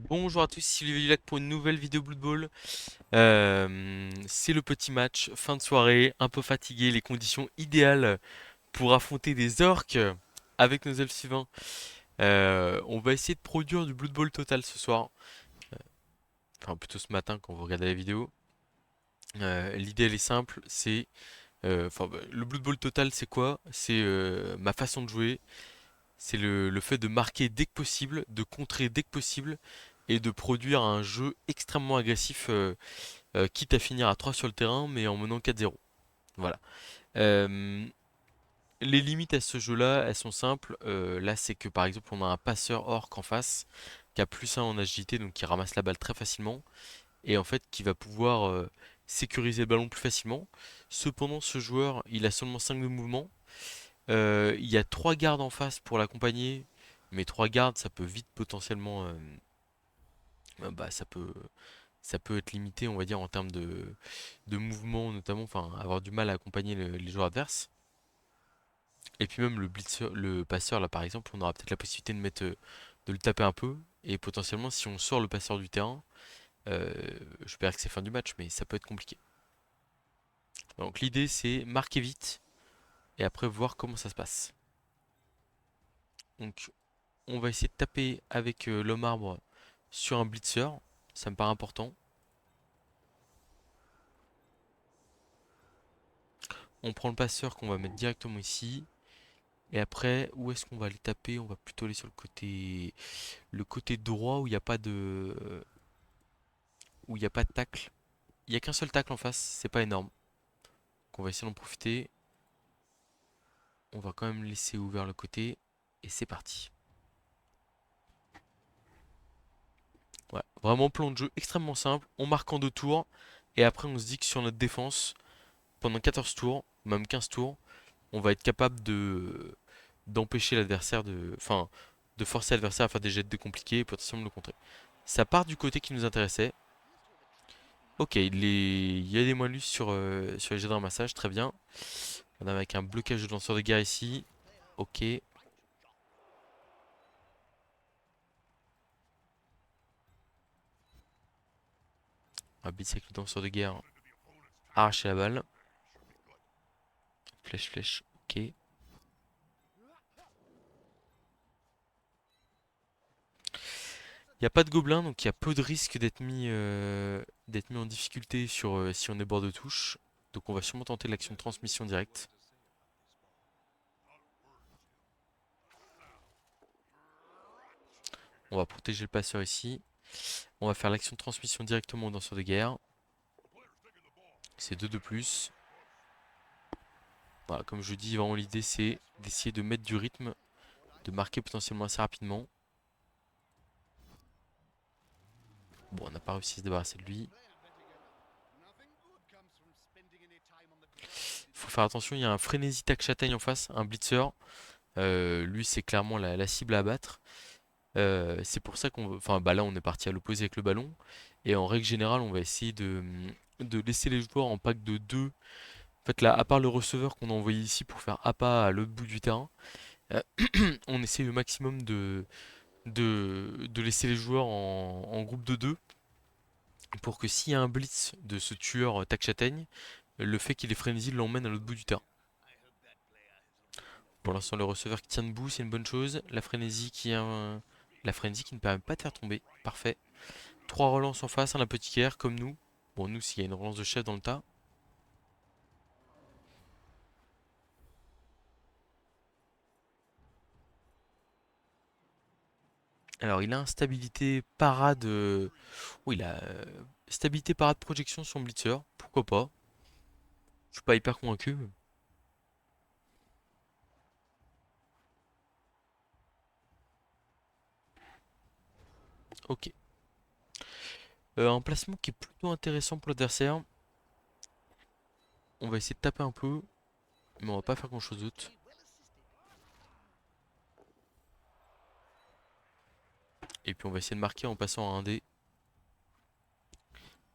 Bonjour à tous, ici Olivier Dulac pour une nouvelle vidéo Blood Bowl. C'est le petit match, fin de soirée, un peu fatigué, les conditions idéales pour affronter des orques avec nos elfes suivants. On va essayer de produire du Blood Bowl total ce soir, enfin plutôt ce matin quand vous regardez la vidéo. L'idée elle est simple, c'est le Blood Bowl total c'est quoi? C'est ma façon de jouer, c'est le fait de marquer dès que possible, de contrer dès que possible et de produire un jeu extrêmement agressif, quitte à finir à 3 sur le terrain, mais en menant 4-0. Voilà. Euh, les limites à ce jeu-là, elles sont simples. Là, c'est que par exemple, on a un passeur orc en face qui a plus 1 en agilité, donc qui ramasse la balle très facilement, et en fait qui va pouvoir sécuriser le ballon plus facilement. Cependant, ce joueur, il a seulement 5 de mouvement. Il y a 3 gardes en face pour l'accompagner, mais 3 gardes, ça peut vite potentiellement, ça peut être limité, on va dire, en termes de mouvement, notamment, enfin, avoir du mal à accompagner les joueurs adverses. Et puis même le blitzer, le passeur, là, par exemple, on aura peut-être la possibilité de mettre, de le taper un peu. Et potentiellement, si on sort le passeur du terrain, euh, j'espère que c'est fin du match, mais ça peut être compliqué. Donc l'idée, c'est marquer vite et après voir comment ça se passe. Donc, on va essayer de taper avec l'homme arbre sur un blitzer. Ça me paraît important. On prend le passeur qu'on va mettre directement ici. Et après, où est-ce qu'on va aller taper? On va plutôt aller sur le côté droit où il n'y a pas où il n'y a pas de tacle. Il n'y a qu'un seul tacle en face, c'est pas énorme. Donc on va essayer d'en profiter. On va quand même laisser ouvert le côté. Et c'est parti. Ouais, vraiment plan de jeu extrêmement simple. On marque en 2 tours. Et après, on se dit que sur notre défense, pendant 14 tours, même 15 tours, on va être capable d'empêcher l'adversaire de forcer l'adversaire à faire des jets de compliqués et potentiellement le contrer. Ça part du côté qui nous intéressait. Ok, il y a des malus sur les jets de ramassage, très bien. On a avec un blocage de lanceur de guerre ici. Ok. On va blitz avec le lanceur de guerre. Arracher la balle. Flèche, flèche. Ok. Il n'y a pas de gobelin, donc il y a peu de risque d'être mis en difficulté si on est bord de touche. Donc on va sûrement tenter l'action de transmission directe. On va protéger le passeur ici. On va faire l'action de transmission directement au lanceur de guerre. C'est 2 de plus. Voilà, comme je dis, vraiment l'idée c'est d'essayer de mettre du rythme, de marquer potentiellement assez rapidement. Bon, on n'a pas réussi à se débarrasser de lui. Faut faire attention, il y a un frénésie tac châtaigne en face, un blitzer. Lui, c'est clairement la cible à abattre. C'est pour ça enfin, bah là, on est parti à l'opposé avec le ballon. Et en règle générale, on va essayer de laisser les joueurs en pack de 2. En fait, là, à part le receveur qu'on a envoyé ici pour faire appât à l'autre bout du terrain, euh, on essaie au maximum de laisser les joueurs en groupe de 2 pour que s'il y a un blitz de ce tueur tac châtaigne, le fait qu'il ait frénésie l'emmène à l'autre bout du terrain. Pour l'instant, le receveur qui tient debout, c'est une bonne chose. La frénésie qui ne permet pas de faire tomber. Parfait. 3 relances en face, un apothicaire, comme nous. Bon, nous, s'il y a une relance de chef dans le tas. Alors, il a instabilité parade. Oui, il a stabilité parade projection sur blitzer. Pourquoi pas? Je suis pas hyper convaincu. Ok. Un placement qui est plutôt intéressant pour l'adversaire. On va essayer de taper un peu, mais on va pas faire grand chose d'autre. Et puis on va essayer de marquer en passant à un dé.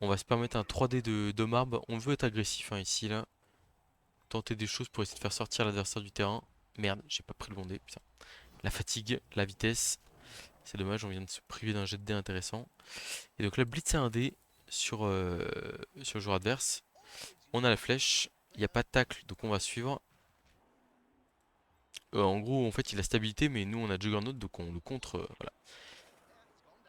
On va se permettre un 3D de marbre. On veut être agressif hein, ici, là. Tenter des choses pour essayer de faire sortir l'adversaire du terrain. Merde, j'ai pas pris le bon dé, putain. La fatigue, la vitesse. C'est dommage, on vient de se priver d'un jet de dés intéressant. Et donc là, blitzer un dé sur le joueur adverse. On a la flèche, il n'y a pas de tacle, donc on va suivre. En gros, en fait, il a stabilité, mais nous, on a Juggernaut, donc on le contre. Voilà.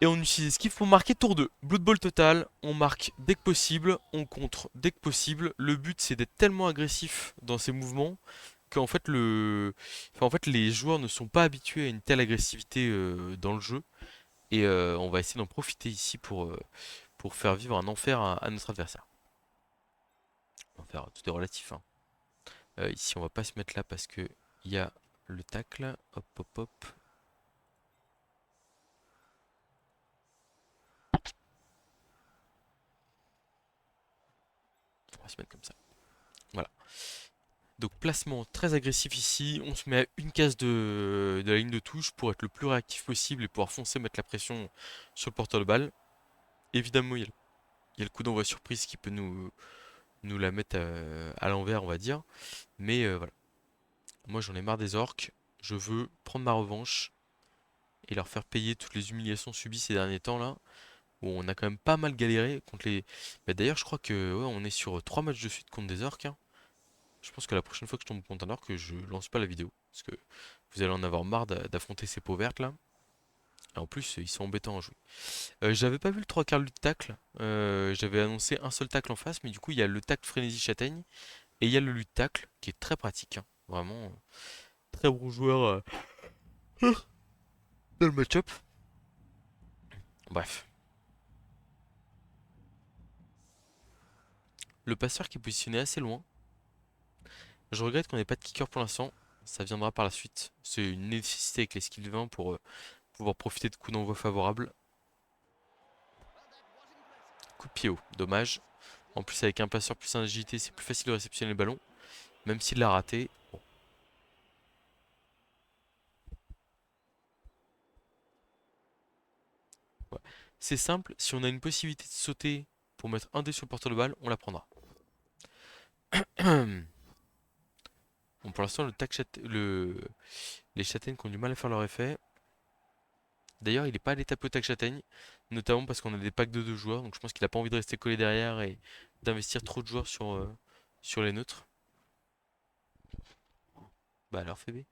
Et on utilise esquive pour marquer tour 2. Blood Bowl total, on marque dès que possible, on contre dès que possible. Le but, c'est d'être tellement agressif dans ses mouvements qu'en fait, enfin, en fait, les joueurs ne sont pas habitués à une telle agressivité dans le jeu. Et on va essayer d'en profiter ici pour faire vivre un enfer à notre adversaire. Enfer, tout est relatif, hein. Ici, on va pas se mettre là parce que il y a le tacle. Hop, hop, hop. On va se mettre comme ça. Voilà. Donc placement très agressif ici. On se met à une case de la ligne de touche pour être le plus réactif possible et pouvoir foncer, mettre la pression sur le porteur de balle. Évidemment, il y a le coup d'envoi surprise qui peut nous la mettre à l'envers, on va dire. Mais voilà. Moi, j'en ai marre des orques. Je veux prendre ma revanche et leur faire payer toutes les humiliations subies ces derniers temps là. Où on a quand même pas mal galéré contre les. Bah, d'ailleurs, je crois que ouais, on est sur 3 matchs de suite contre des orques, hein. Je pense que la prochaine fois que je tombe contre un orc, je lance pas la vidéo. Parce que vous allez en avoir marre d'affronter ces peaux vertes là. Et en plus, ils sont embêtants à jouer. J'avais pas vu le 3 quarts du tacle. J'avais annoncé un seul tacle en face, mais du coup, il y a le tacle frénésie châtaigne. Et il y a le lutte tacle qui est très pratique, hein. Vraiment, très bon joueur dans le match-up. Bref. Le passeur qui est positionné assez loin. Je regrette qu'on n'ait pas de kicker pour l'instant. Ça viendra par la suite. C'est une nécessité avec les skills 20 pour pouvoir profiter de coups d'envoi favorables. Coup de pied haut, dommage. En plus, avec un passeur plus en agilité, c'est plus facile de réceptionner le ballon. Même s'il l'a raté. Bon. Ouais. C'est simple, si on a une possibilité de sauter pour mettre un dé sur le porteur de balle, on la prendra. Bon, pour l'instant, les châtaignes qui ont du mal à faire leur effet. D'ailleurs, il n'est pas allé taper au tac châtaigne, notamment parce qu'on a des packs de 2 joueurs, donc je pense qu'il n'a pas envie de rester collé derrière et d'investir trop de joueurs sur les neutres. Bah alors, Fébé.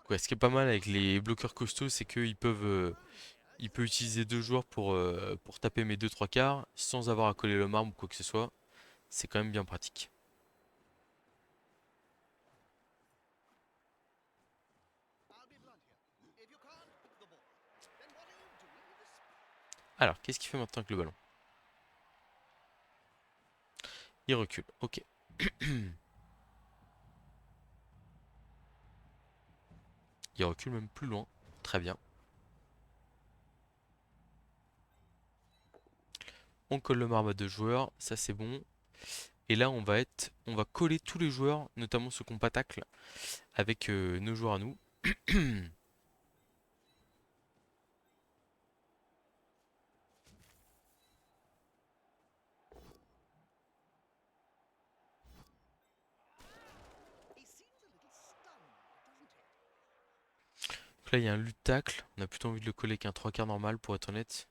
Ouais, ce qui est pas mal avec les bloqueurs costauds, c'est qu'ils peuvent, il peut utiliser 2 joueurs pour taper mes 2 3 quarts sans avoir à coller le marbre ou quoi que ce soit. C'est quand même bien pratique. Alors, qu'est-ce qu'il fait maintenant avec le ballon? Il recule, ok. Il recule même plus loin. Très bien. On colle le marbre à 2 joueurs, ça c'est bon. Et là, on va coller tous les joueurs, notamment ceux qui n'ont pas tacle, avec nos joueurs à nous. Donc là, il y a un lutte tacle. On a plutôt envie de le coller qu'un 3 quarts normal, pour être honnête.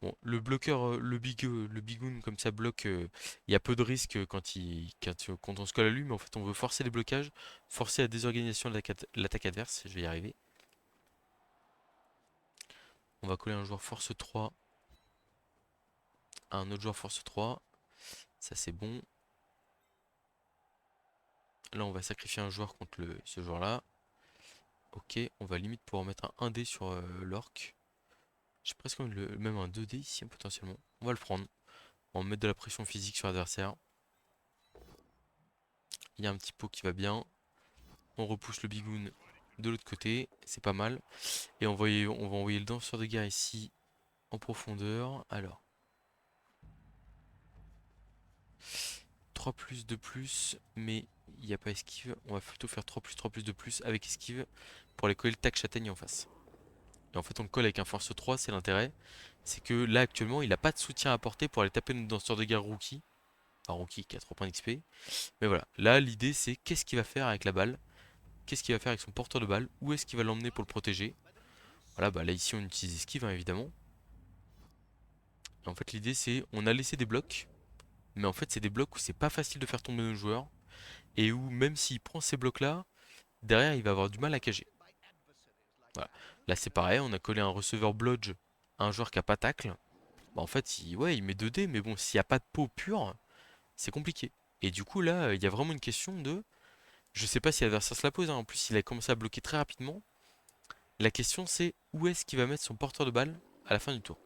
Bon, le bloqueur, le bigoon, comme ça bloque, il y a peu de risques quand on se colle à lui, mais en fait, on veut forcer les blocages, forcer la désorganisation de l'attaque adverse. Je vais y arriver. On va coller un joueur force 3 à un autre joueur force 3. Ça, c'est bon. Là, on va sacrifier un joueur contre ce joueur-là. Ok, on va limite pouvoir mettre un 1D sur l'orc. J'ai presque envie de même un 2D ici, potentiellement. On va le prendre. On va mettre de la pression physique sur l'adversaire. Il y a un petit pot qui va bien. On repousse le bigoon de l'autre côté, c'est pas mal. Et on va envoyer le danseur de guerre ici en profondeur. Alors, 3 plus, 2 plus, mais il n'y a pas esquive. On va plutôt faire 3 plus, 3 plus, 2 plus avec esquive pour aller coller le tac châtaigne en face. Et en fait, on le colle avec un force 3, c'est l'intérêt. C'est que là, actuellement, il n'a pas de soutien à apporter pour aller taper notre danseur de guerre rookie. Enfin, rookie qui a 3 points d'XP. Mais voilà, là, l'idée, c'est qu'est-ce qu'il va faire avec la balle? Qu'est-ce qu'il va faire avec son porteur de balle? Où est-ce qu'il va l'emmener pour le protéger? Voilà, bah là, ici, on utilise esquive, hein, évidemment. Et en fait, l'idée, c'est on a laissé des blocs. Mais en fait, c'est des blocs où c'est pas facile de faire tomber nos joueurs. Et où, même s'il prend ces blocs-là, derrière, il va avoir du mal à cager. Voilà. Là, c'est pareil, on a collé un receveur blodge à un joueur qui a pas tacle. Bah, en fait, ouais, il met 2 dés, mais bon, s'il n'y a pas de peau pure, c'est compliqué. Et du coup, là, il y a vraiment une question de. Je sais pas si l'adversaire se la pose, hein. En plus, il a commencé à bloquer très rapidement. La question, c'est où est-ce qu'il va mettre son porteur de balle à la fin du tour.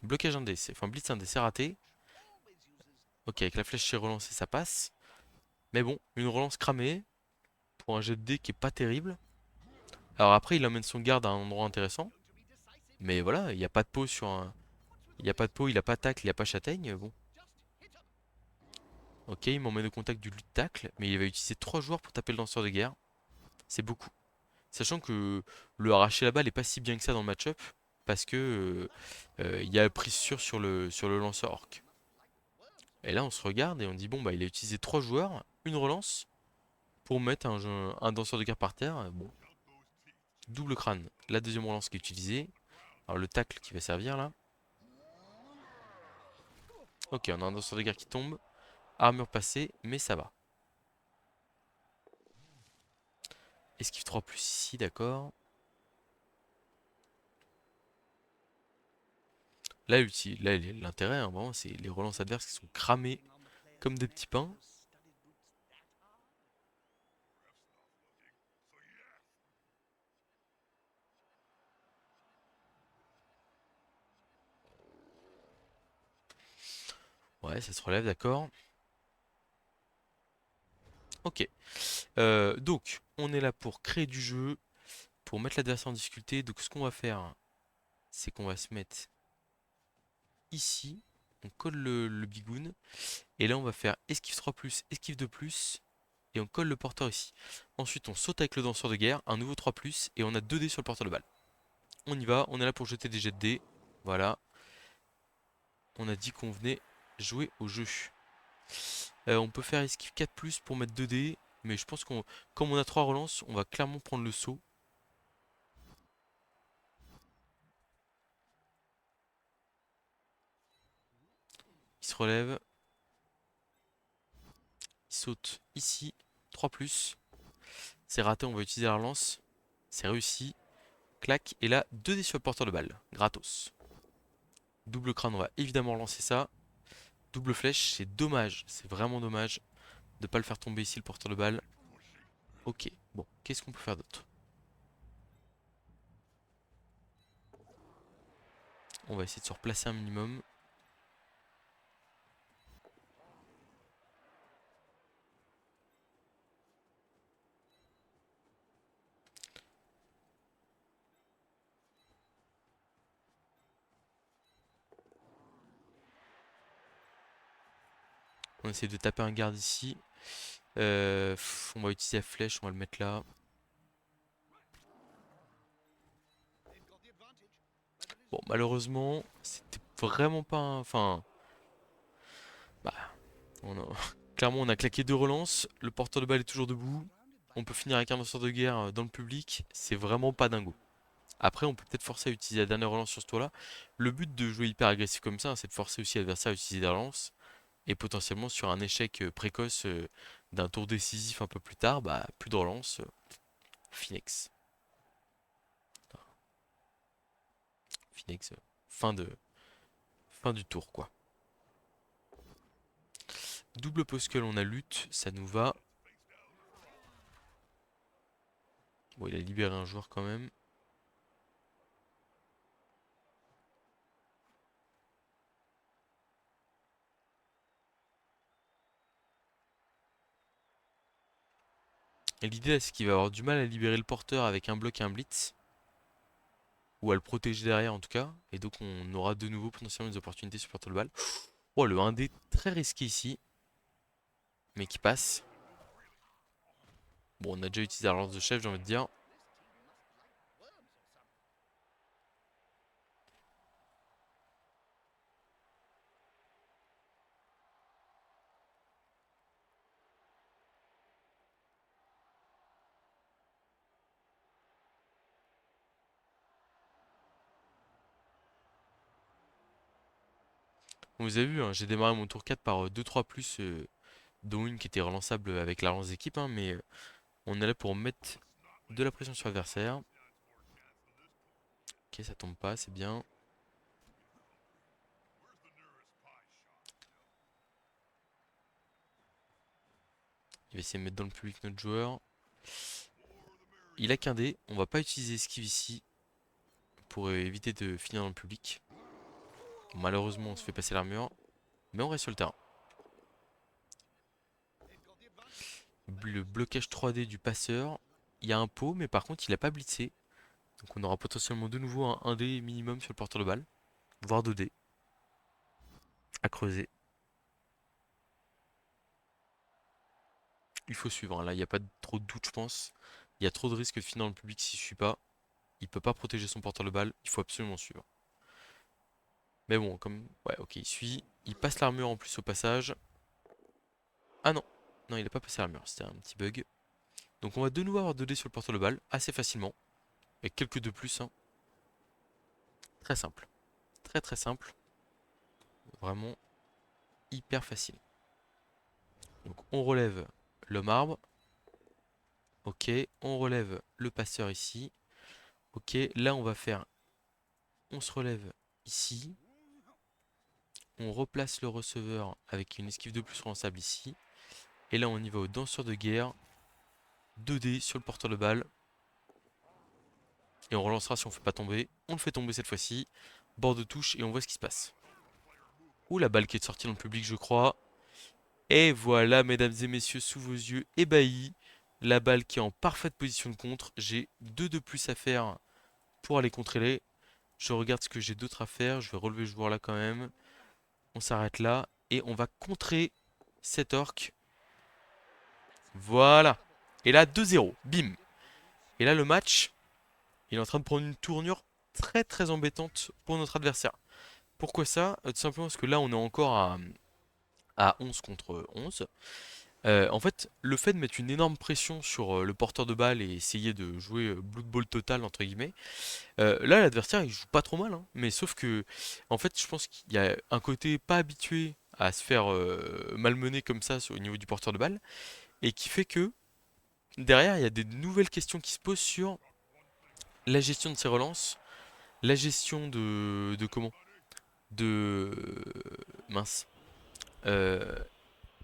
Blocage 1 dé, enfin blitz 1 dé, c'est raté. Ok, avec la flèche chez relancée, ça passe. Mais bon, une relance cramée pour un jet de dé qui est pas terrible. Alors après, il emmène son garde à un endroit intéressant. Mais voilà, il n'y a pas de peau sur un. Il n'y a pas de peau, il a pas tacle, il a pas châtaigne. Bon. Ok, il m'emmène au contact du tacle, mais il va utiliser 3 joueurs pour taper le lanceur de guerre. C'est beaucoup. Sachant que le arracher la balle est pas si bien que ça dans le match-up, parce que il y a prise sûre sur le lanceur orc. Et là, on se regarde et on dit bon, bah, il a utilisé 3 joueurs, une relance, pour mettre un danseur de guerre par terre. Bon, double crâne. La deuxième relance qui est utilisée. Alors, le tacle qui va servir là. Ok, on a un danseur de guerre qui tombe. Armure passée, mais ça va. Esquive 3 plus ici, d'accord. Là, l'intérêt, hein, vraiment, c'est les relances adverses qui sont cramées comme des petits pains. Ouais, ça se relève, d'accord. Ok. Donc, on est là pour créer du jeu, pour mettre l'adversaire en difficulté. Donc, ce qu'on va faire, c'est qu'on va se mettre ici. On colle le bigoun. Et là, on va faire esquive 3 plus, esquive 2 plus. Et on colle le porteur ici. Ensuite, on saute avec le danseur de guerre, un nouveau 3 plus. Et on a 2 dés sur le porteur de balle. On y va, on est là pour jeter des jets de dés. Voilà. On a dit qu'on venait jouer au jeu. On peut faire esquive 4 plus pour mettre 2 dés. Mais je pense qu'on, comme on a 3 relances, on va clairement prendre le saut. Il se relève. Il saute ici. 3 plus. C'est raté, on va utiliser la relance. C'est réussi. Clac. Et là, 2 dés sur le porteur de balle. Gratos. Double crâne, on va évidemment relancer ça. Double flèche, c'est dommage. C'est vraiment dommage de ne pas le faire tomber ici, le porteur de balle. Ok. Bon, qu'est-ce qu'on peut faire d'autre? On va essayer de se replacer un minimum. On essaie de taper un garde ici. On va utiliser la flèche, on va le mettre là. Bon, malheureusement, c'était vraiment pas Enfin, bah, clairement, on a claqué 2 relances. Le porteur de balle est toujours debout. On peut finir avec un lanceur de guerre dans le public. C'est vraiment pas dingo. Après, on peut peut-être forcer à utiliser la dernière relance sur ce tour-là. Le but de jouer hyper agressif comme ça, hein, c'est de forcer aussi l'adversaire à utiliser des relances. Et potentiellement, sur un échec précoce d'un tour décisif un peu plus tard, bah, plus de relance. Phoenix. Phoenix, fin du tour, quoi. Double poscull, on a lutte, ça nous va. Bon, il a libéré un joueur quand même. Et l'idée là, c'est qu'il va avoir du mal à libérer le porteur avec un bloc et un blitz. Ou à le protéger derrière en tout cas. Et donc on aura de nouveau potentiellement des opportunités sur porteur de balle. Oh, le 1D très risqué ici. Mais qui passe. Bon, on a déjà utilisé la lance de chef, j'ai envie de dire. Vous avez vu, hein, j'ai démarré mon tour 4 par 2-3 plus, dont une qui était relançable avec la lance d'équipe, hein, mais on est là pour mettre de la pression sur l'adversaire. Ok, ça tombe pas, c'est bien. Il va essayer de mettre dans le public notre joueur. Il a qu'un dé, on va pas utiliser esquive ici pour éviter de finir dans le public. Malheureusement, on se fait passer l'armure, mais on reste sur le terrain. Le blocage 3D du passeur. Il y a un pot, mais par contre, il a pas blitzé. Donc on aura potentiellement de nouveau un 1D minimum sur le porteur de balle, voire 2D à creuser. Il faut suivre, hein. Là, il n'y a pas trop de doute, je pense. Il y a trop de risques de finir dans le public s'il ne suit pas. Il peut pas protéger son porteur de balle. Il faut absolument suivre. Mais bon, comme... Ouais, ok, il suit. Il passe l'armure en plus au passage. Ah non. Non, il n'a pas passé l'armure. C'était un petit bug. Donc on va de nouveau avoir 2D sur le porteur de balle. Assez facilement. Avec quelques de plus, hein. Très simple. Très très simple. Vraiment hyper facile. Donc on relève le marbre. Ok, on relève le passeur ici. Ok, là on va faire... On se relève ici. On replace le receveur avec une esquive de plus relançable ici. Et là on y va au danseur de guerre. 2D sur le porteur de balle. Et on relancera si on ne fait pas tomber. On le fait tomber cette fois-ci. Bord de touche et on voit ce qui se passe. Ouh, la balle qui est sortie dans le public je crois. Et voilà mesdames et messieurs sous vos yeux ébahis. La balle qui est en parfaite position de contre. J'ai 2 de plus à faire pour aller contrer les. Je regarde ce que j'ai d'autre à faire. Je vais relever ce joueur là quand même. On s'arrête là. Et on va contrer cet orc. Voilà. Et là 2-0. Bim. Et là le match, il est en train de prendre une tournure très très embêtante pour notre adversaire. Pourquoi ça? Tout simplement parce que là on est encore à 11 contre 11. En fait, le fait de mettre une énorme pression sur le porteur de balle et essayer de jouer Blood Bowl total entre guillemets, là l'adversaire il joue pas trop mal, hein, mais sauf que en fait je pense qu'il y a un côté pas habitué à se faire malmener comme ça au niveau du porteur de balle et qui fait que derrière il y a des nouvelles questions qui se posent sur la gestion de ses relances, la gestion de comment? De mince. Euh,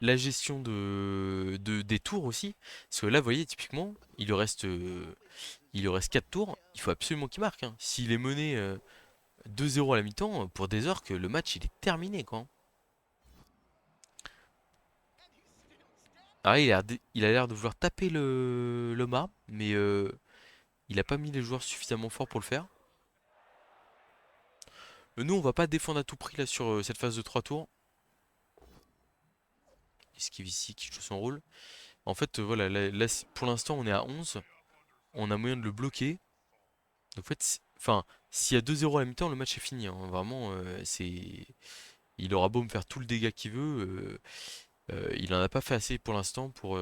la gestion des tours aussi. Parce que là, vous voyez, typiquement, il lui reste 4 tours. Il faut absolument qu'il marque, hein. S'il est mené 2-0 à la mi-temps, pour des orques, le match il est terminé, quoi. Ah, il a l'air de vouloir taper le marbre, mais il a pas mis les joueurs suffisamment forts pour le faire. Nous, on va pas défendre à tout prix là sur cette phase de 3 tours. Esquive ici qui joue son rôle. En fait, voilà, là, pour l'instant, on est à 11. On a moyen de le bloquer. Donc, en fait, enfin, s'il y a 2-0 à la mi-temps, le match est fini, hein. Vraiment, il aura beau me faire tout le dégât qu'il veut. Il en a pas fait assez pour l'instant pour.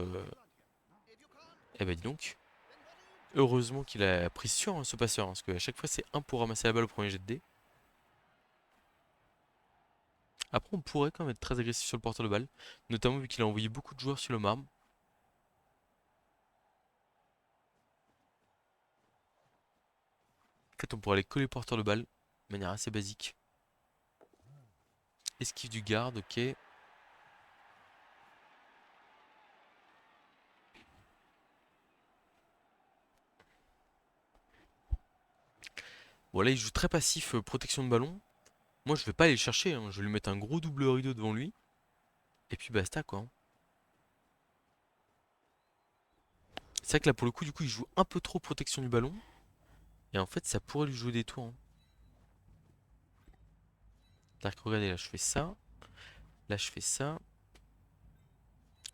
Eh ben, dis donc. Heureusement qu'il a pris sur hein, ce passeur, hein, parce qu'à chaque fois, c'est un pour ramasser la balle au premier jet de dés. Après, on pourrait quand même être très agressif sur le porteur de balle, notamment vu qu'il a envoyé beaucoup de joueurs sur le marbre. En fait, on pourrait aller coller le porteur de balle de manière assez basique. Esquive du garde, ok. Bon, là, il joue très passif, protection de ballon. Moi, je vais pas aller le chercher, hein. Je vais lui mettre un gros double rideau devant lui. Et puis basta, quoi. C'est vrai que là, pour le coup, du coup, il joue un peu trop protection du ballon. Et en fait, ça pourrait lui jouer des tours, hein. C'est-à-dire que regardez, là, je fais ça. Là, je fais ça.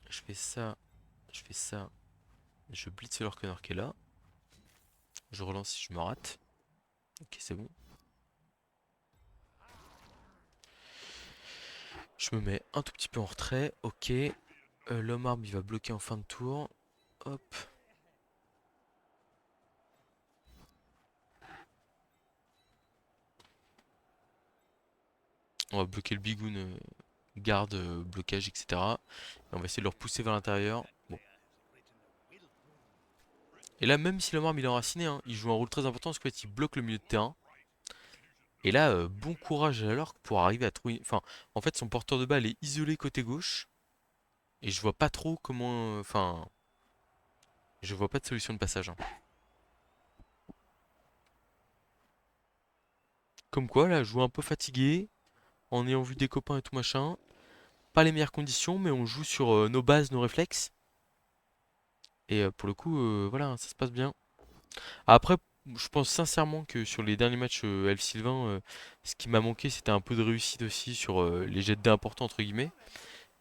Je fais ça. Je fais ça. Je blitz leur corner qui est là. Je relance si je me rate. Ok, c'est bon. Je me mets un tout petit peu en retrait. Ok. L'homme arme, il va bloquer en fin de tour. Hop. On va bloquer le bigoun, garde, blocage, etc. Et on va essayer de le repousser vers l'intérieur. Bon. Et là, même si l'homme arme il est enraciné, hein, il joue un rôle très important parce qu'en fait, il bloque le milieu de terrain. Et là, bon courage à l'orque pour arriver à trouver. Enfin, en fait, son porteur de balle est isolé côté gauche. Et je vois pas trop comment. Enfin, je vois pas de solution de passage, hein. Comme quoi, là, je joue un peu fatigué, en ayant vu des copains et tout machin. Pas les meilleures conditions, mais on joue sur nos bases, nos réflexes. Et pour le coup, voilà, ça se passe bien. Après, je pense sincèrement que sur les derniers matchs Elf Sylvain, ce qui m'a manqué, c'était un peu de réussite aussi sur les jets de dés importants, entre guillemets.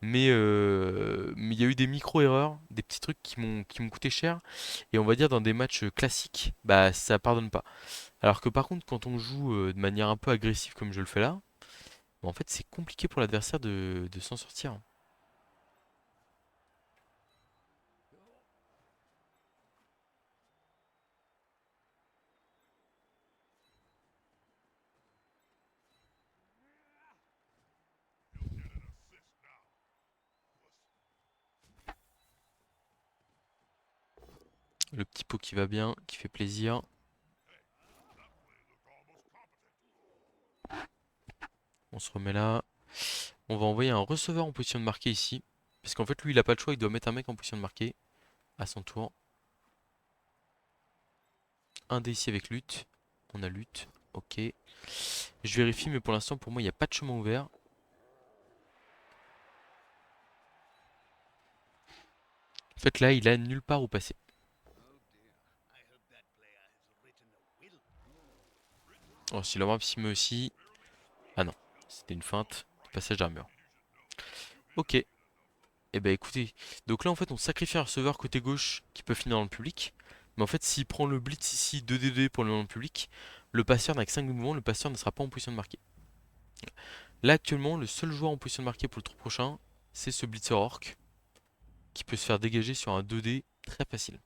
Mais il y a eu des micro-erreurs, des petits trucs qui m'ont coûté cher. Et on va dire dans des matchs classiques, bah ça pardonne pas. Alors que par contre, quand on joue de manière un peu agressive comme je le fais là, bah, en fait c'est compliqué pour l'adversaire de s'en sortir. Le petit pot qui va bien, qui fait plaisir. On se remet là. On va envoyer un receveur en position de marquer ici. Parce qu'en fait lui il a pas le choix, il doit mettre un mec en position de marquer à son tour. Un dé ici avec lutte. On a lutte. Ok. Je vérifie, mais pour l'instant, pour moi, il n'y a pas de chemin ouvert. En fait, là, il a nulle part où passer. Oh, si la s'y met aussi. Ah non, c'était une feinte de passage d'armure. Ok. Et bah écoutez, donc là, en fait, on sacrifie un receveur côté gauche qui peut finir dans le public. Mais en fait, s'il prend le blitz ici, 2D2 pour le dans le public, le passeur n'a que 5 mouvements, le passeur ne sera pas en position de marquer. Là, actuellement, le seul joueur en position de marquer pour le tour prochain, c'est ce blitzer orc qui peut se faire dégager sur un 2D très facile.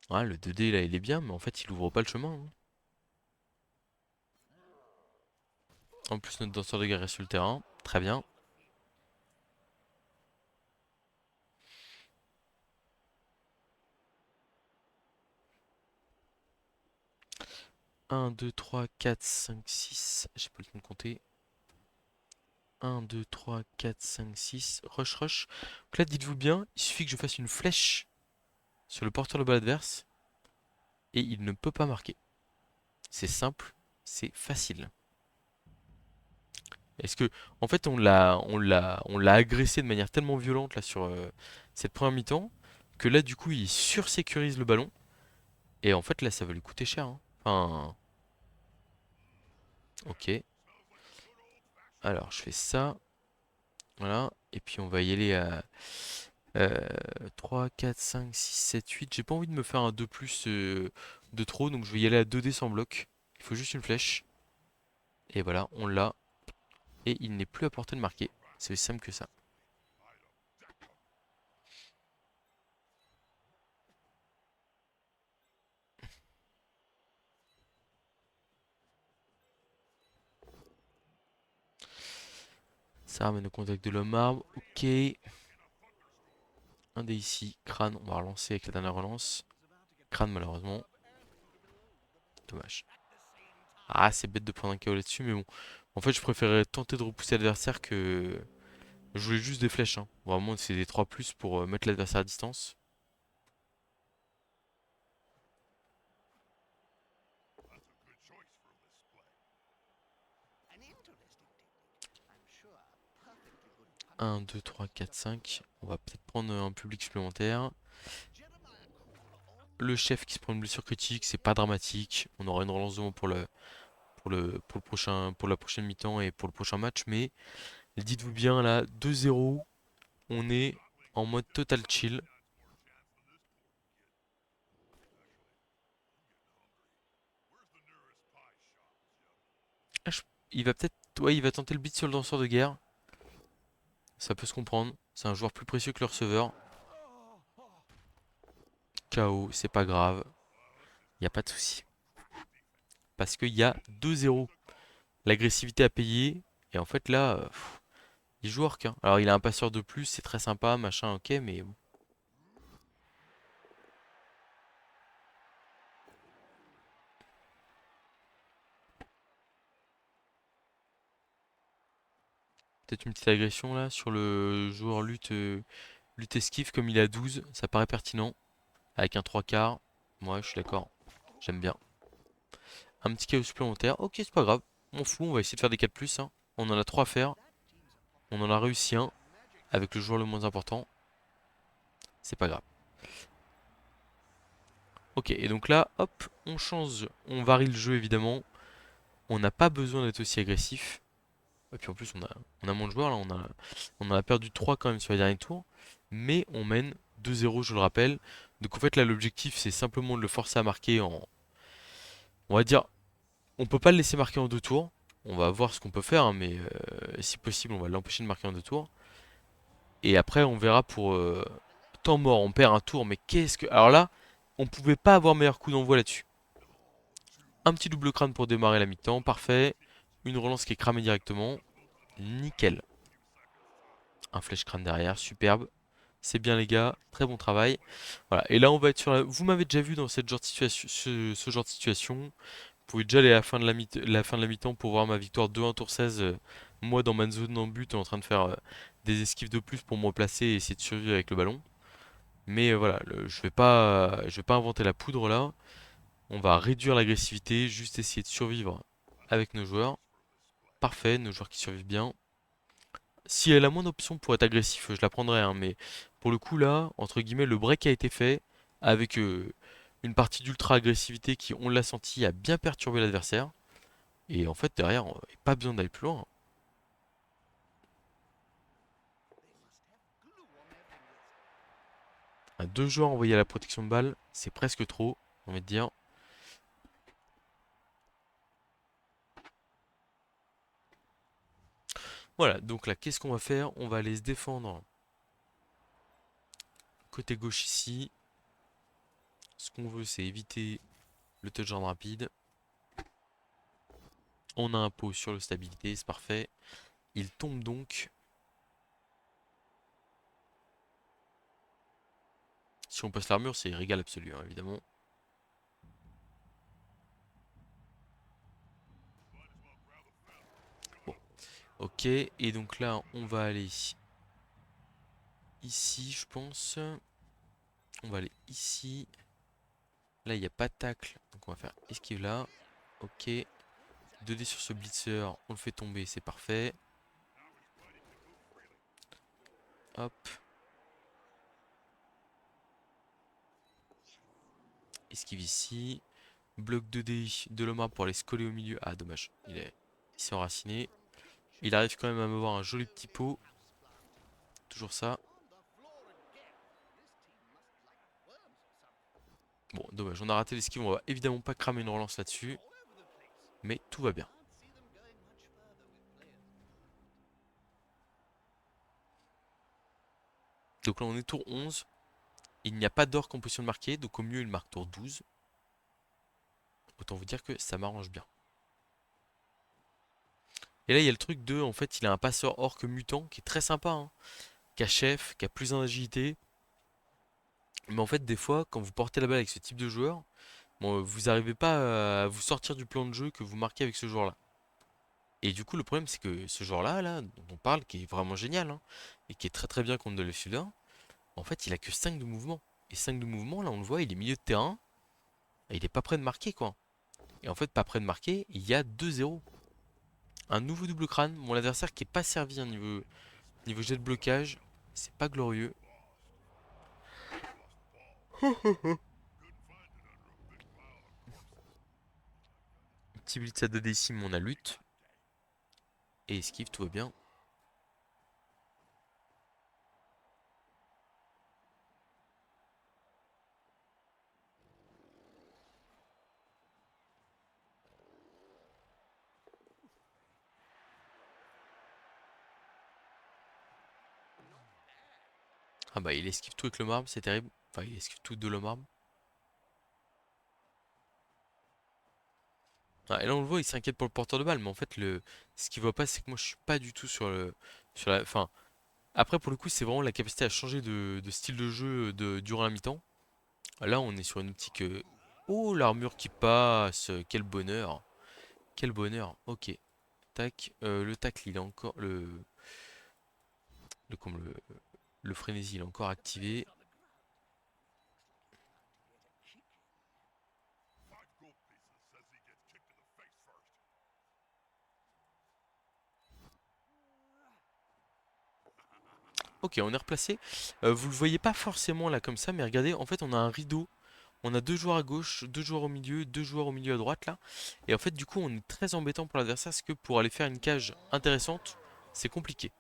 Ouais, le 2D là il est bien, mais en fait il ouvre pas le chemin, hein. En plus notre danseur de guerre est sur le terrain, très bien. Un, 2, 3, 4, 5, 6. J'ai pas le temps de compter. Un, 2, 3, 4, 5, 6. Rush, rush. Donc là dites-vous bien, il suffit que je fasse une flèche sur le porteur de balle adverse et il ne peut pas marquer. C'est simple, c'est facile. Est-ce que, en fait, on l'a agressé de manière tellement violente là sur cette première mi-temps que là, du coup, il sursécurise le ballon et en fait, là, ça va lui coûter cher, hein. Enfin, ok. Alors, je fais ça, voilà. Et puis, on va y aller à 3, 4, 5, 6, 7, 8. J'ai pas envie de me faire un 2 plus de trop, donc je vais y aller à 2D sans bloc. Il faut juste une flèche. Et voilà, on l'a. Et il n'est plus à portée de marquer. C'est aussi simple que ça. Ça ramène au contact de l'homme arbre. Ok. Un dé ici. Crâne, on va relancer avec la dernière relance. Crâne, malheureusement. Dommage. Ah, c'est bête de prendre un KO là-dessus, mais bon. En fait, je préférerais tenter de repousser l'adversaire que. Je voulais juste des flèches, hein. Vraiment, c'est des 3 plus pour mettre l'adversaire à distance. 1, 2, 3, 4, 5. On va peut-être prendre un public supplémentaire. Le chef qui se prend une blessure critique, c'est pas dramatique. On aura une relance de moment pour la prochaine mi-temps et pour le prochain match. Mais dites-vous bien là, 2-0, on est en mode total chill. Ah, il va peut-être, ouais, il va tenter le beat sur le danseur de guerre. Ça peut se comprendre. C'est un joueur plus précieux que le receveur. KO, c'est pas grave. Il n'y a pas de souci. Parce qu'il y a 2-0. L'agressivité à payer. Et en fait là, il joue orc, hein. Alors il a un passeur de plus, c'est très sympa, machin, ok, mais bon. Peut-être une petite agression là sur le joueur lutte esquive comme il est à 12, ça paraît pertinent. Avec un 3 quarts, moi je suis d'accord, j'aime bien. Un petit KO supplémentaire, ok c'est pas grave, on fout, on va essayer de faire des 4 plus, hein. On en a 3 à faire, on en a réussi un avec le joueur le moins important, c'est pas grave. Ok, et donc là, hop, on change, on varie le jeu évidemment. On n'a pas besoin d'être aussi agressif. Et puis en plus, on a moins de joueurs là, on en a perdu 3 quand même sur les derniers tours. Mais on mène 2-0, je le rappelle. Donc en fait, là, l'objectif, c'est simplement de le forcer à marquer en. On va dire, on peut pas le laisser marquer en 2 tours. On va voir ce qu'on peut faire, hein, mais si possible, on va l'empêcher de marquer en 2 tours. Et après, on verra pour temps mort. On perd un tour, mais qu'est-ce que. Alors là, on pouvait pas avoir meilleur coup d'envoi là-dessus. Un petit double crâne pour démarrer la mi-temps, parfait. Une relance qui est cramée directement. Nickel. Un flèche crâne derrière, superbe. C'est bien les gars, très bon travail. Voilà, et là on va être sur la. Vous m'avez déjà vu dans cette genre de situation, ce genre de situation. Vous pouvez déjà aller à la fin de la mi-temps pour voir ma victoire 2-1 tour 16. Moi dans ma zone en but en train de faire des esquives de plus pour me replacer et essayer de survivre avec le ballon. Mais voilà, je vais pas inventer la poudre là. On va réduire l'agressivité, juste essayer de survivre avec nos joueurs. Parfait, nos joueurs qui survivent bien. Si elle a moins d'options pour être agressif, je la prendrais, hein, mais pour le coup là, entre guillemets, le break a été fait avec une partie d'ultra agressivité qui, on l'a senti, a bien perturbé l'adversaire. Et en fait, derrière, pas besoin d'aller plus loin. Deux joueurs envoyés à la protection de balle, c'est presque trop, j'ai envie de dire. Voilà, donc là, qu'est-ce qu'on va faire? On va aller se défendre côté gauche ici. Ce qu'on veut, c'est éviter le touchdown rapide. On a un pot sur le stabilité, c'est parfait. Il tombe donc. Si on passe l'armure, c'est régal absolu, hein, évidemment. Bon, ok. Et donc là, on va aller ici, je pense. On va aller ici. Là, il n'y a pas de tacle. Donc on va faire esquive là. Ok. 2D sur ce blitzer. On le fait tomber, c'est parfait. Hop. Esquive ici. Bloc 2D de Lomar pour aller se coller au milieu. Ah, dommage. Il s'est enraciné. Il arrive quand même à me voir un joli petit pot. Toujours ça. Bon, dommage. On a raté l'esquive. On va évidemment pas cramer une relance là-dessus. Mais tout va bien. Donc là, on est tour 11. Il n'y a pas d'or en position de marquer. Donc au mieux, il marque tour 12. Autant vous dire que ça m'arrange bien. Et là, il y a le truc de, en fait, il a un passeur orc mutant qui est très sympa, hein, qui a chef, qui a plus d'agilité. Mais en fait, des fois, quand vous portez la balle avec ce type de joueur, bon, vous n'arrivez pas à vous sortir du plan de jeu que vous marquez avec ce joueur-là. Et du coup, le problème, c'est que ce joueur-là, là, dont on parle, qui est vraiment génial, hein, et qui est très très bien contre de l'FU1, en fait, il a que 5 de mouvement. Et 5 de mouvement, là, on le voit, il est milieu de terrain, et il est pas prêt de marquer, quoi. Et en fait, pas prêt de marquer, il y a 2-0. Un nouveau double crâne. Mon adversaire qui est pas servi niveau jet de blocage. C'est pas glorieux. Petit blitz à 2 décimes, on a lutte. Et esquive, tout va bien. Ah bah il esquive tout avec le marbre, c'est terrible. Enfin il esquive tout de le marbre. Ah, et là on le voit, il s'inquiète pour le porteur de balle, mais en fait ce qu'il voit pas c'est que moi je suis pas du tout sur la. Enfin, après pour le coup c'est vraiment la capacité à changer de style de jeu durant la mi-temps. Là on est sur une optique. Oh l'armure qui passe, quel bonheur. Quel bonheur. Ok. Tac. Le tacle il est encore. Comme le frénésie il est encore activé. Ok, on est replacé. Vous le voyez pas forcément là comme ça, mais regardez, en fait on a un rideau. On a deux joueurs à gauche, deux joueurs au milieu, deux joueurs au milieu à droite là. Et en fait du coup on est très embêtant pour l'adversaire parce que pour aller faire une cage intéressante, c'est compliqué.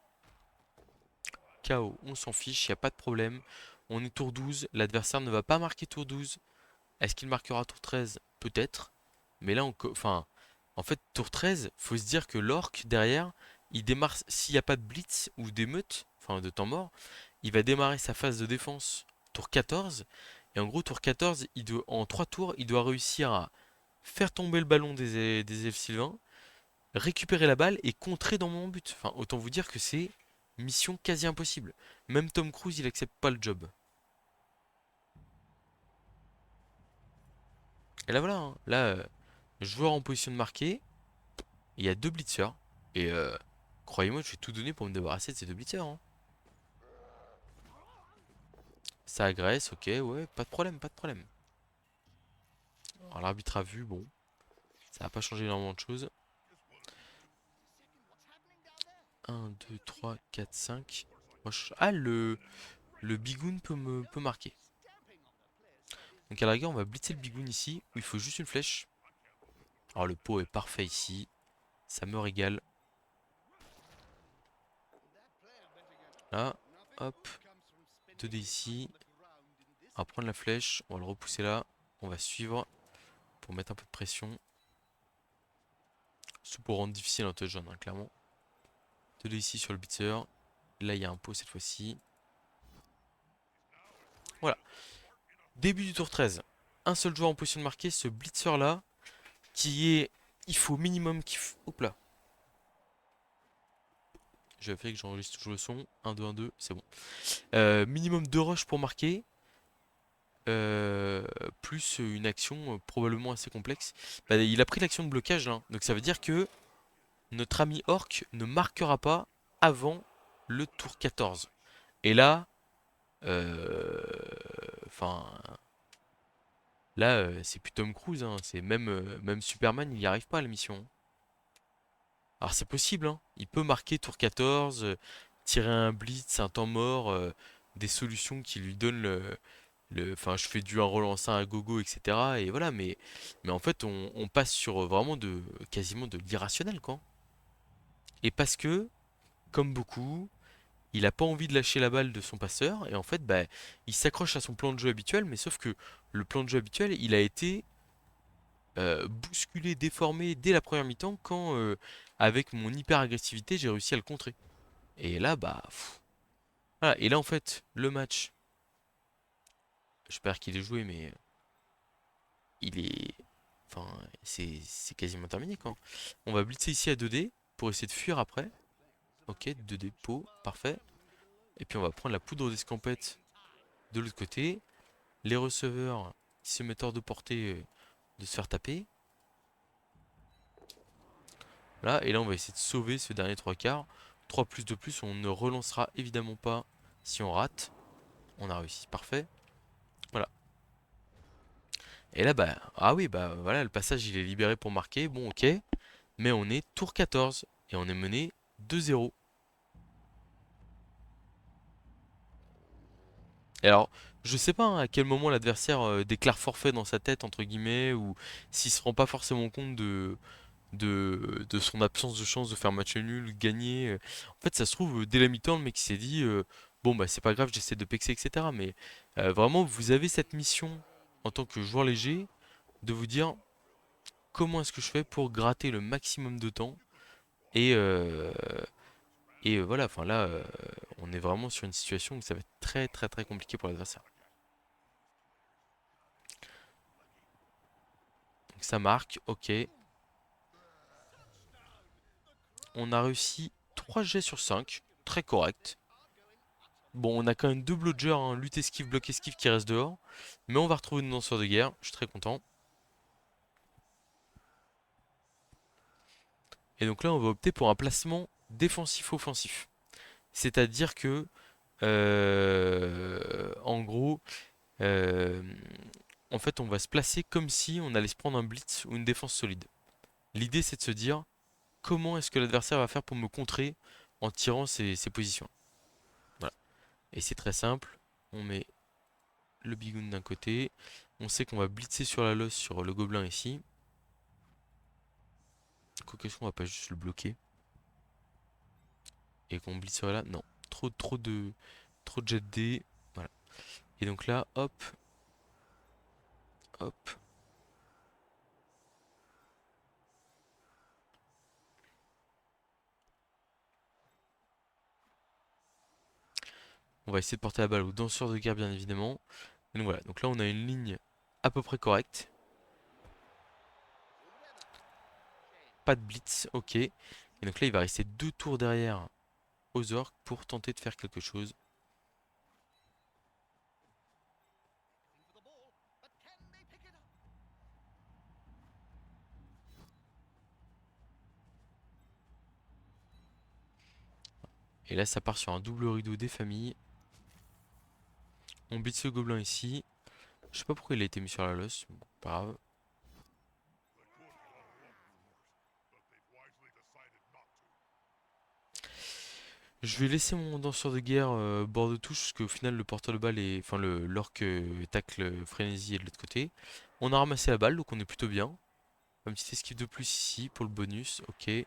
KO, on s'en fiche, il n'y a pas de problème. On est tour 12, l'adversaire ne va pas marquer tour 12. Est-ce qu'il marquera tour 13? Peut-être. Mais là, enfin, en fait, tour 13, faut se dire que l'orc derrière, il démarre, s'il n'y a pas de blitz ou d'émeute, enfin de temps mort, il va démarrer sa phase de défense tour 14. Et en gros, tour 14, en 3 tours, il doit réussir à faire tomber le ballon des elfes sylvains, récupérer la balle et contrer dans mon but. Enfin, autant vous dire que c'est mission quasi impossible. Même Tom Cruise, il accepte pas le job. Et là, voilà, hein. Là, joueur en position de marquer, il y a deux blitzers. Et croyez-moi, je vais tout donner pour me débarrasser de ces deux blitzers, hein. Ça agresse, ok, ouais, pas de problème, pas de problème. Alors l'arbitre a vu, bon, ça va pas changer énormément de choses. Un, 2, 3, 4, 5. Ah, le bigoun peut marquer. Donc à la rigueur, on va blitzer le bigoun ici, où il faut juste une flèche. Alors le pot est parfait ici, ça me régale. Là, hop, 2D ici. On va prendre la flèche, on va le repousser là. On va suivre pour mettre un peu de pression. C'est pour rendre difficile un touchdown, hein, clairement. 2D ici sur le blitzer. Là, il y a un pot cette fois-ci. Voilà. Début du tour 13. Un seul joueur en position de marquer, ce blitzer là, qui est. Il faut minimum qu'il. Hop là. Je vais faire que j'enregistre toujours le son. 1, 2, 1, 2, c'est bon. Minimum 2 rushs pour marquer. euh, Plus une action probablement assez complexe. Bah, il a pris l'action de blocage là. Donc ça veut dire que notre ami Orc ne marquera pas avant le tour 14. Et là, euh, enfin, là, c'est plus Tom Cruise, hein. C'est même Superman, il n'y arrive pas à la mission. Alors c'est possible, hein. Il peut marquer tour 14, tirer un blitz, un temps mort, des solutions qui lui donnent enfin, je fais du un relançant à gogo, etc. Et voilà, mais en fait, on passe sur vraiment quasiment de l'irrationnel, quoi. Et parce que, comme beaucoup, il a pas envie de lâcher la balle de son passeur, et en fait, bah, il s'accroche à son plan de jeu habituel, mais sauf que le plan de jeu habituel, il a été bousculé, déformé dès la première mi-temps, quand, avec mon hyper agressivité, j'ai réussi à le contrer. Et là, bah, voilà. Et là, en fait, le match, j'espère qu'il est joué, mais il est. Enfin, c'est quasiment terminé quand. On va blitzer ici à 2D pour essayer de fuir après. Ok, 2D pot, parfait. Et puis on va prendre la poudre d'escampette de l'autre côté. Les receveurs qui se mettent hors de portée de se faire taper. Là, et là on va essayer de sauver ce dernier 3 quarts. 3 plus de plus, on ne relancera évidemment pas si on rate. On a réussi, parfait. Voilà. Et là, bah, ah oui, bah voilà, le passage il est libéré pour marquer. Bon, ok. Mais on est tour 14. Et on est mené 2-0. Et alors, je sais pas hein, à quel moment l'adversaire déclare forfait dans sa tête, entre guillemets, ou s'il se rend pas forcément compte de son absence de chance de faire match nul, de gagner. En fait, ça se trouve, dès la mi-temps, le mec il s'est dit bon, bah c'est pas grave, j'essaie de pexer, etc. Mais vraiment, vous avez cette mission en tant que joueur léger de vous dire comment est-ce que je fais pour gratter le maximum de temps. Et, voilà, enfin là, on est vraiment sur une situation où ça va être très très très compliqué pour l'adversaire. Donc ça marque, ok. On a réussi 3 jets sur 5, très correct. Bon, on a quand même deux blodgers, hein, lutte esquive, bloc esquive qui restent dehors. Mais on va retrouver nos lanceurs de guerre, je suis très content. Et donc là, on va opter pour un placement défensif-offensif. C'est-à-dire que, en gros, euh, en fait, on va se placer comme si on allait se prendre un blitz ou une défense solide. L'idée, c'est de se dire, comment est-ce que l'adversaire va faire pour me contrer en tirant ses positions. Voilà. Et c'est très simple, on met le bigoun d'un côté, on sait qu'on va blitzer sur la losse sur le gobelin ici. Quoique on va pas juste le bloquer et qu'on blitz sur là. Non, trop de jet D. Voilà. Et donc là, hop, hop. On va essayer de porter la balle au danseur de guerre bien évidemment. Et donc voilà, donc là on a une ligne à peu près correcte. Pas de blitz, ok. Et donc là il va rester deux tours derrière aux orques pour tenter de faire quelque chose. Et là ça part sur un double rideau des familles. On blitz le gobelin ici. Je sais pas pourquoi il a été mis sur la losse, bon, pas grave. Je vais laisser mon danseur de guerre bord de touche, parce qu'au final le porteur de balle est. Enfin l'orque tacle frénésie est de l'autre côté. On a ramassé la balle, donc on est plutôt bien. Un petit esquive de plus ici pour le bonus, ok. 2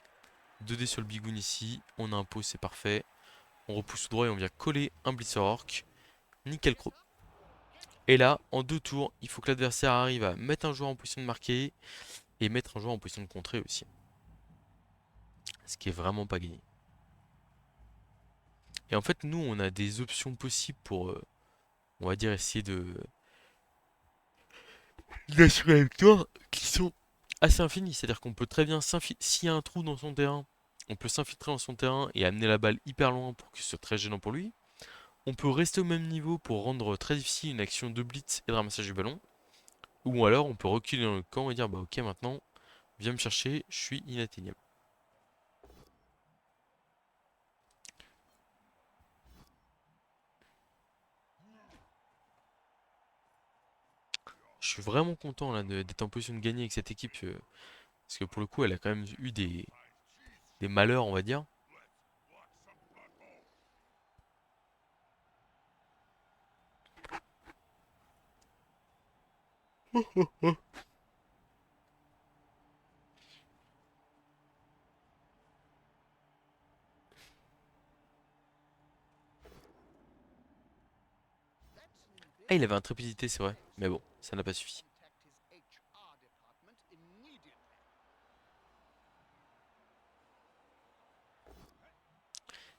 dés sur le bigoun ici, on a un pot, c'est parfait. On repousse tout droit et on vient coller un blitzer orc. Nickel croc. Et là, en deux tours, il faut que l'adversaire arrive à mettre un joueur en position de marquer et mettre un joueur en position de contrer aussi. Ce qui est vraiment pas gagné. Et en fait, nous, on a des options possibles pour, on va dire, essayer d'assurer la victoire qui sont assez infinies. C'est-à-dire qu'on peut très bien s'infiltrer. S'il y a un trou dans son terrain, on peut s'infiltrer dans son terrain et amener la balle hyper loin pour que ce soit très gênant pour lui. On peut rester au même niveau pour rendre très difficile une action de blitz et de ramassage du ballon. Ou alors on peut reculer dans le camp et dire bah ok maintenant viens me chercher, je suis inatteignable. Je suis vraiment content là d'être en position de gagner avec cette équipe parce que pour le coup elle a quand même eu des malheurs on va dire. Ah il avait intrépidité c'est vrai, mais bon ça n'a pas suffi.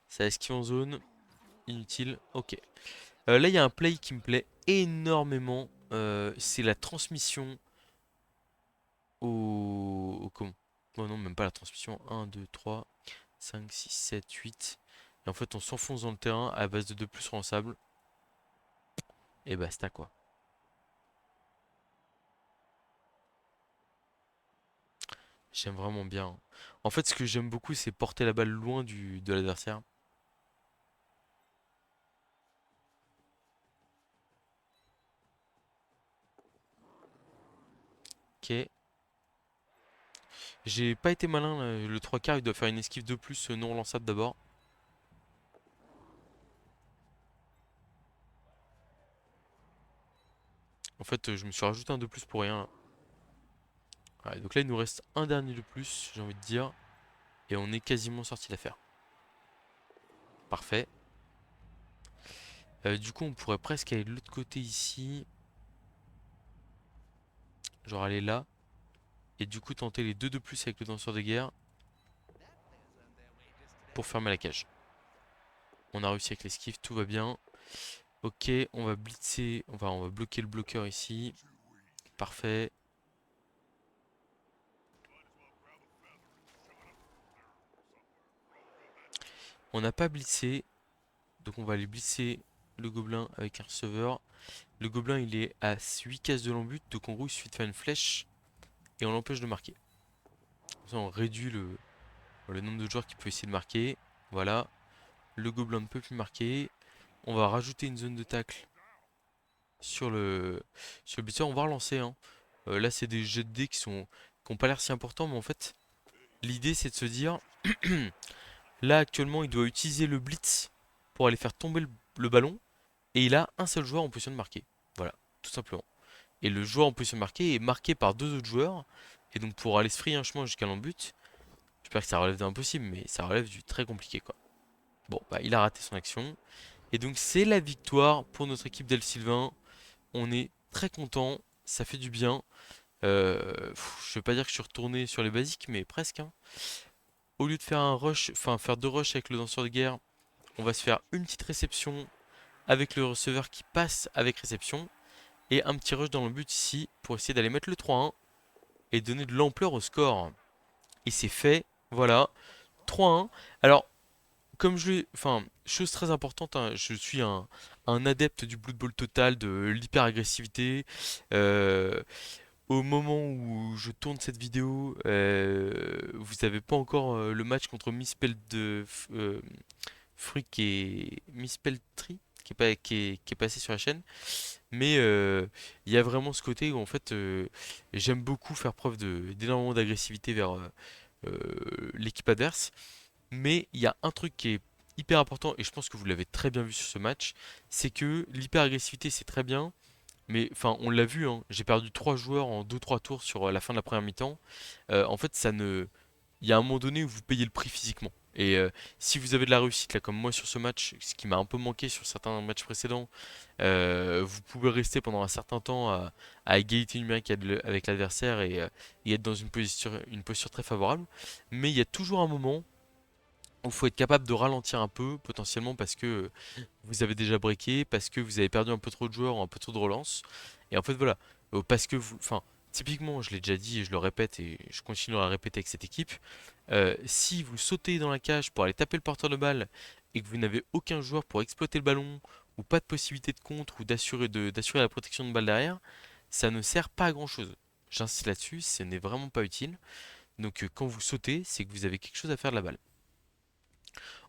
Ça esquive en zone, inutile, ok. Là il y a un play qui me plaît énormément, c'est la transmission comment? Oh non même pas la transmission, 1, 2, 3, 5, 6, 7, 8. Et en fait on s'enfonce dans le terrain à base de 2 plus sur sable. Et basta quoi. J'aime vraiment bien. En fait, ce que j'aime beaucoup, c'est porter la balle loin de l'adversaire. Ok. J'ai pas été malin, là. Le 3 quarts il doit faire une esquive de plus non relançable d'abord. En fait, je me suis rajouté un de plus pour rien là. Ouais, donc là, il nous reste un dernier de plus, j'ai envie de dire. Et on est quasiment sorti d'affaire. Parfait. Du coup, on pourrait presque aller de l'autre côté ici. Genre aller là. Et du coup, tenter les deux de plus avec le danseur de guerre pour fermer la cage. On a réussi avec l'esquive, tout va bien. Ok, on va blitzer. On va bloquer le bloqueur ici. Parfait. On n'a pas blitzé. Donc on va aller blitzer le gobelin avec un receveur. Le gobelin il est à 8 cases de l'embut. Donc en gros il suffit de faire une flèche. Et on l'empêche de marquer. Comme ça on réduit le nombre de joueurs qui peut essayer de marquer. Voilà. Le gobelin ne peut plus marquer. On va rajouter une zone de tacle sur le blitzer. On va relancer, hein. Là c'est des jets de dés qui ont pas l'air si importants. Mais en fait l'idée c'est de se dire... Là actuellement il doit utiliser le blitz pour aller faire tomber le ballon. Et il a un seul joueur en position de marquer. Voilà, tout simplement. Et le joueur en position de marquer est marqué par deux autres joueurs. Et donc pour aller se frayer un chemin jusqu'à l'embut, j'espère que ça relève de l'impossible, mais ça relève du très compliqué quoi. Bon, bah il a raté son action. Et donc c'est la victoire pour notre équipe d'El Sylvain. On est très content, ça fait du bien. Je vais pas dire que je suis retourné sur les basiques, mais presque, hein. Au lieu de faire un rush, enfin faire deux rushs avec le danseur de guerre, on va se faire une petite réception avec le receveur qui passe avec réception. Et un petit rush dans le but ici pour essayer d'aller mettre le 3-1 et donner de l'ampleur au score. Et c'est fait, voilà, 3-1. Alors, comme je l'ai... Enfin, chose très importante, hein, je suis un adepte du Blood Bowl total, de l'hyper-agressivité. Euh, Au moment où je tourne cette vidéo, vous n'avez pas encore le match contre Misspelled de Fruit et Misspelled qui est passé sur la chaîne. Mais il y a vraiment ce côté où en fait j'aime beaucoup faire preuve d'énormément d'agressivité vers l'équipe adverse. Mais il y a un truc qui est hyper important et je pense que vous l'avez très bien vu sur ce match, c'est que l'hyper agressivité c'est très bien, mais enfin on l'a vu, hein, j'ai perdu 3 joueurs en deux trois tours sur la fin de la première mi-temps. En fait ça ne il y a un moment donné où vous payez le prix physiquement. Et si vous avez de la réussite là comme moi sur ce match, ce qui m'a un peu manqué sur certains matchs précédents, vous pouvez rester pendant un certain temps à égalité numérique avec l'adversaire et être dans une posture très favorable. Mais il y a toujours un moment où il faut être capable de ralentir un peu, potentiellement parce que vous avez déjà breaké, parce que vous avez perdu un peu trop de joueurs, un peu trop de relance. Et en fait, voilà, parce que vous... Enfin, typiquement, je l'ai déjà dit et je le répète et je continuerai à répéter avec cette équipe, si vous sautez dans la cage pour aller taper le porteur de balle et que vous n'avez aucun joueur pour exploiter le ballon, ou pas de possibilité de contre, ou d'assurer la protection de balle derrière, ça ne sert pas à grand chose. J'insiste là-dessus, ce n'est vraiment pas utile. Donc quand vous sautez, c'est que vous avez quelque chose à faire de la balle.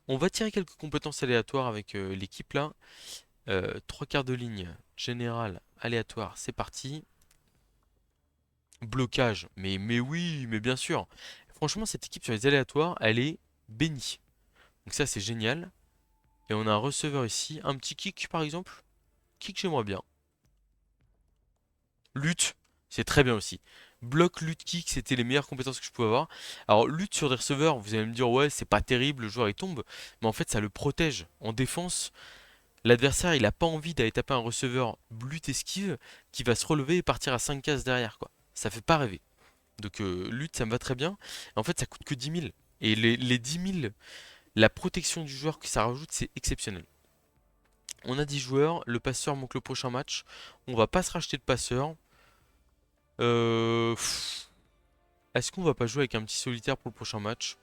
On va tirer quelques compétences aléatoires avec l'équipe là. Trois quarts de ligne, général, aléatoire, c'est parti. Blocage, mais oui, mais bien sûr. Franchement, cette équipe sur les aléatoires, elle est bénie. Donc ça, c'est génial. Et on a un receveur ici, un petit kick par exemple. Kick, j'aimerais bien. Lutte, c'est très bien aussi. Bloc, lutte, kick, c'était les meilleures compétences que je pouvais avoir. Alors, lutte sur des receveurs, vous allez me dire, ouais, c'est pas terrible, le joueur il tombe. Mais en fait, ça le protège. En défense, l'adversaire, il a pas envie d'aller taper un receveur lutte esquive qui va se relever et partir à 5 cases derrière, quoi. Ça fait pas rêver. Donc, lutte, ça me va très bien. En fait, ça coûte que 10 000. Et les 10 000, la protection du joueur que ça rajoute, c'est exceptionnel. On a 10 joueurs, le passeur manque le prochain match. On va pas se racheter de passeur. Pff, Est-ce qu'on va pas jouer avec un petit solitaire pour le prochain match?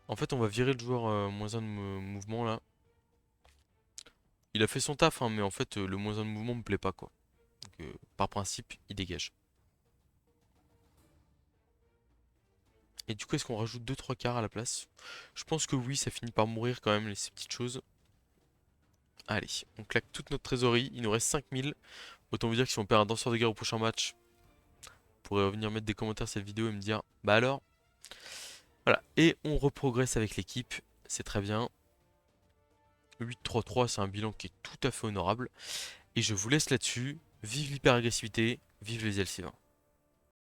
En fait, on va virer le joueur moins un de mouvement là. Il a fait son taf, hein, mais en fait, le moins un de mouvement me plaît pas quoi. Donc, par principe, il dégage. Et du coup, est-ce qu'on rajoute deux trois quarts à la place? Je pense que oui, ça finit par mourir quand même, ces petites choses. Allez, on claque toute notre trésorerie. Il nous reste 5 000. Autant vous dire que si on perd un danseur de guerre au prochain match, pourrez venir mettre des commentaires sur cette vidéo et me dire, bah alors, voilà. Et on reprogresse avec l'équipe, c'est très bien. 8-3-3, c'est un bilan qui est tout à fait honorable. Et je vous laisse là-dessus. Vive l'hyper-agressivité, vive les LC20.